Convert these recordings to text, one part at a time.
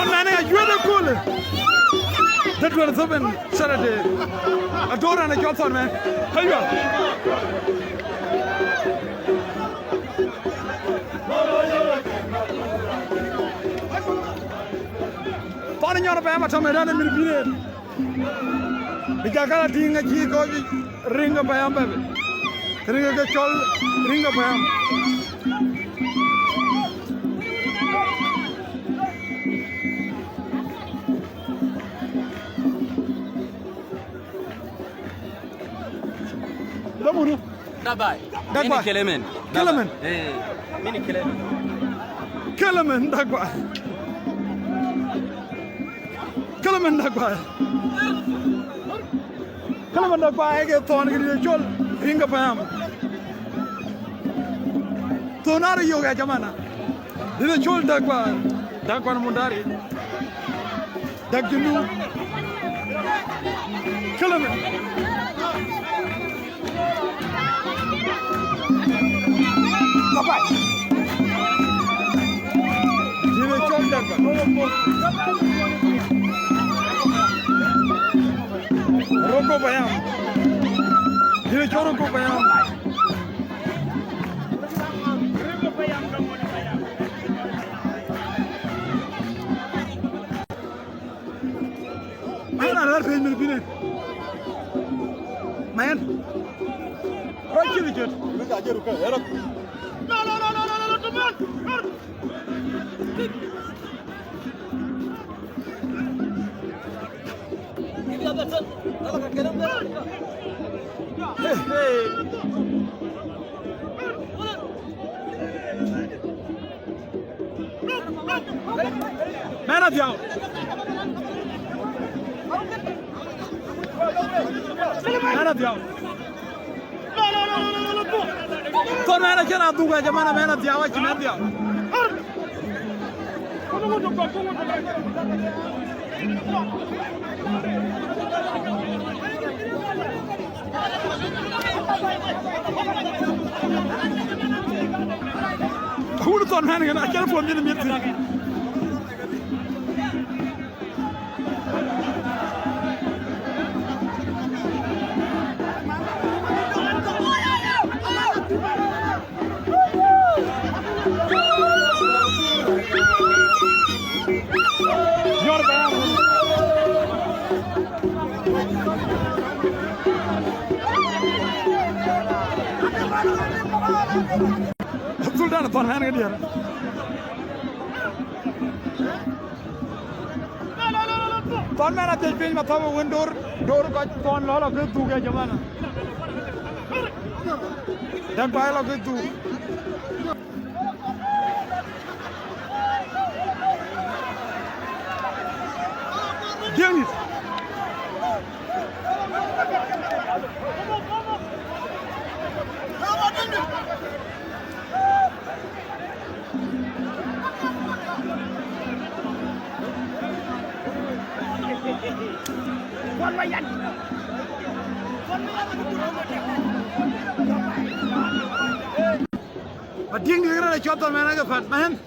Ton man is really cool. That was open Saturday. A door and a Johnson man. Hey, you Pardon your Bama Tomadan and Milpine. The Jacala Ting a Chico ring of Bayam baby. Ring of the Chol, ring of Bayam. Dabai. Dagba. Kelemen. Kelemen. Mini Kelemen. Kelemen Dagba. Kelemen Dagba. Kelemen Dagba. I get thorn in the chol. Ring of Bayam. Tonari Yoga Jamana. The chol Dagba. Dagba Mundari. Dagunu. Kelemen. Bye. Jimmy Jordan. Roko Bayam. Jimmy Jordan Bayam. Man, I love him. Man. Right, Jimmy Jordan. No, come on. Hey. Man of you. Man of you. Ton man kena duga jamana man of you. What you mean? Who the ton man? I can't afford me to meet you. Sultan ton man dia. Ton man ate pin ma thaw window door ko ton lola ke tu ke jamana. Dan pai lo ke tu. Dennis. Ading dia kena contoh mana ke Fat man?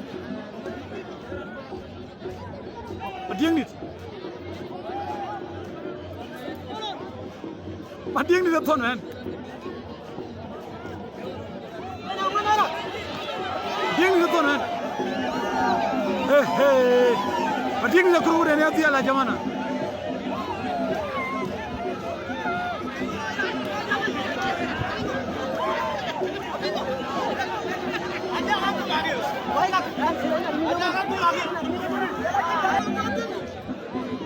Ading ni. Ading ni tu man. Ading ni tu man. Hey. Ading ni kru dia ni dia lah jamana.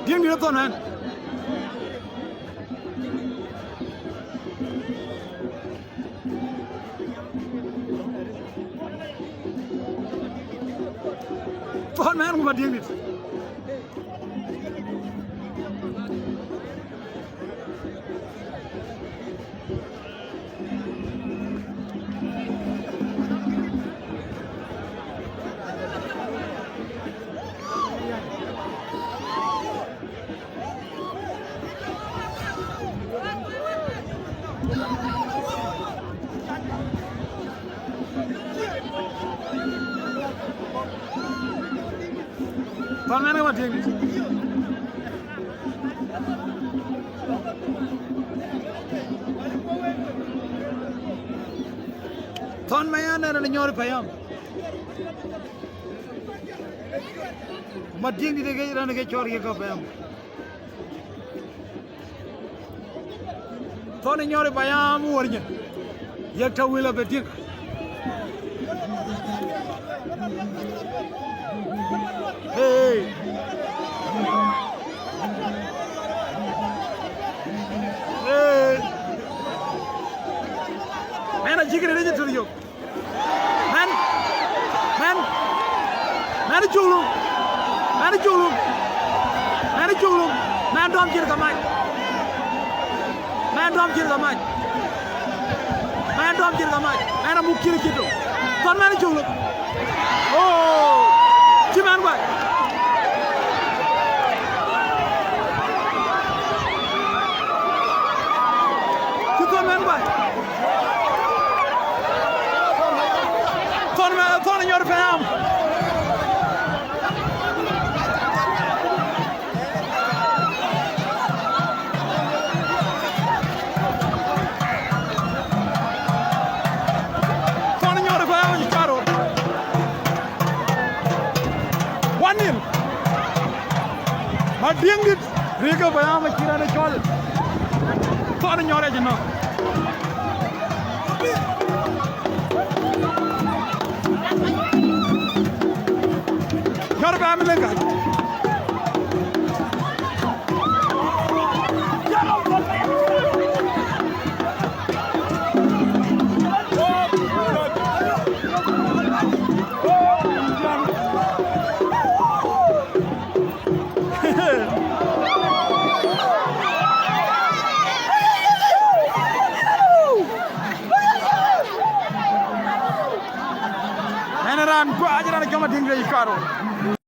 Dia ni tu man. Tuhan man bukan dia ni. Ton men ma ting. Ton mayan na nyori payam. Ma ting di de ran ke chor ke ka payam. Ton nyori payam warnya. Yak ta wila betik. Hey. Hey. Man, a chicken is to you. Man, a chulu. Man, a chulu. Man, a chulu. Man, don't kill the mic. Man, don't kill the mic. Man, don't kill the mic. Man, a mukiri kito. Don't man, a chulu. Oh. Chiman way. Chiman way. Ton your fam. Ton your fam, Charo. 1-0. Ma dingit Riga bayama kira na chol. Ton your jino. Your family lenga. Ran gua aja na kama dingre ikaro.